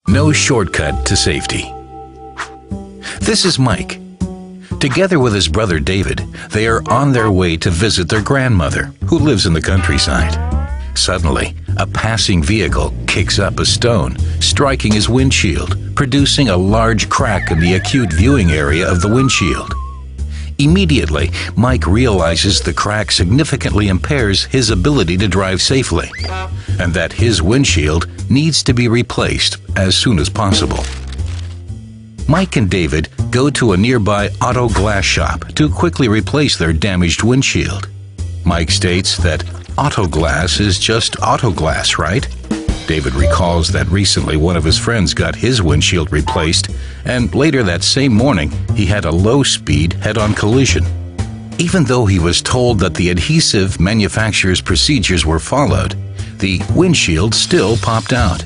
No shortcut to safety. This is Mike. Together with his brother David, they are on their way to visit their grandmother, who lives in the countryside. Suddenly, a passing vehicle kicks up a stone, striking his windshield, producing a large crack in the acute viewing area of the windshield. Immediately, Mike realizes the crack significantly impairs his ability to drive safely, and that his windshield needs to be replaced as soon as possible. Mike and David go to a nearby auto glass shop to quickly replace their damaged windshield. Mike states that auto glass is just auto glass, right? David recalls that recently one of his friends got his windshield replaced, and later that same morning he had a low-speed head-on collision. Even though he was told that the adhesive manufacturer's procedures were followed, the windshield still popped out.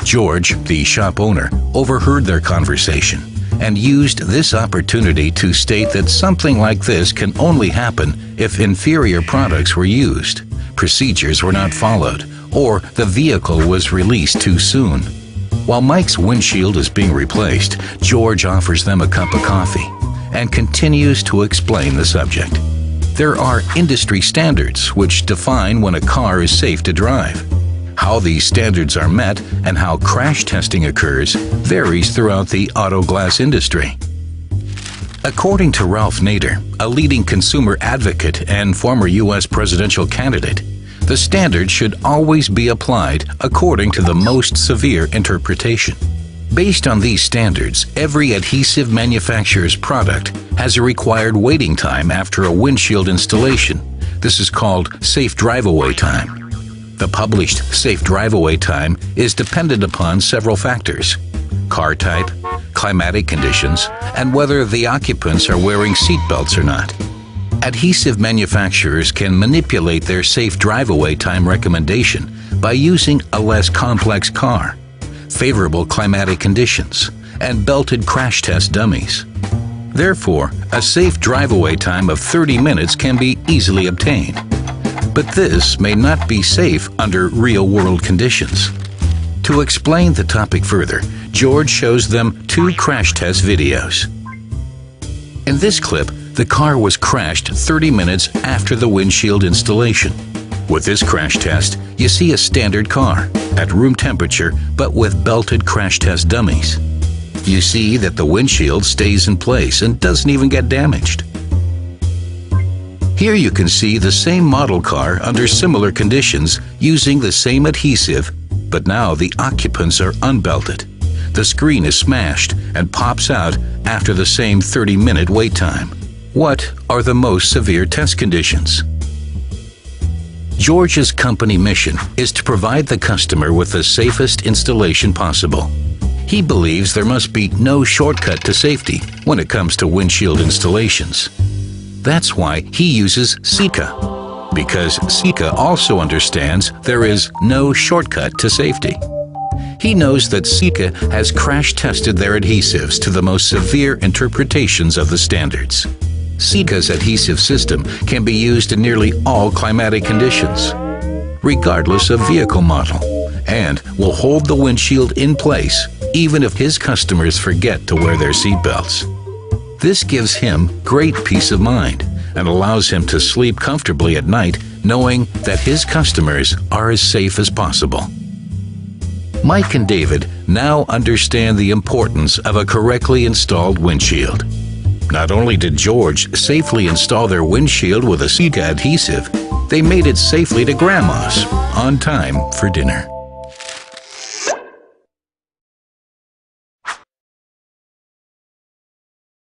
George, the shop owner, overheard their conversation and used this opportunity to state that something like this can only happen if inferior products were used, procedures were not followed, or the vehicle was released too soon. While Mike's windshield is being replaced, George offers them a cup of coffee and continues to explain the subject. There are industry standards which define when a car is safe to drive. How these standards are met and how crash testing occurs varies throughout the auto glass industry. According to Ralph Nader, a leading consumer advocate and former U.S. presidential candidate, the standard should always be applied according to the most severe interpretation. Based on these standards, every adhesive manufacturer's product has a required waiting time after a windshield installation. This is called safe drive-away time. The published safe drive-away time is dependent upon several factors: car type, climatic conditions, and whether the occupants are wearing seat belts or not. Adhesive manufacturers can manipulate their safe drive-away time recommendation by using a less complex car, favorable climatic conditions, and belted crash test dummies. Therefore, a safe drive-away time of 30 minutes can be easily obtained. But this may not be safe under real-world conditions. To explain the topic further, George shows them two crash test videos. In this clip, the car was crashed 30 minutes after the windshield installation. With this crash test, you see a standard car, at room temperature, but with belted crash test dummies. You see that the windshield stays in place and doesn't even get damaged. Here you can see the same model car under similar conditions using the same adhesive, but now the occupants are unbelted. The screen is smashed and pops out after the same 30-minute wait time. What are the most severe test conditions? George's company mission is to provide the customer with the safest installation possible. He believes there must be no shortcut to safety when it comes to windshield installations. That's why he uses Sika, because Sika also understands there is no shortcut to safety. He knows that Sika has crash tested their adhesives to the most severe interpretations of the standards. Sika's adhesive system can be used in nearly all climatic conditions, regardless of vehicle model, and will hold the windshield in place even if his customers forget to wear their seatbelts. This gives him great peace of mind and allows him to sleep comfortably at night knowing that his customers are as safe as possible. Mike and David now understand the importance of a correctly installed windshield. Not only did George safely install their windshield with a Sika adhesive, they made it safely to Grandma's on time for dinner.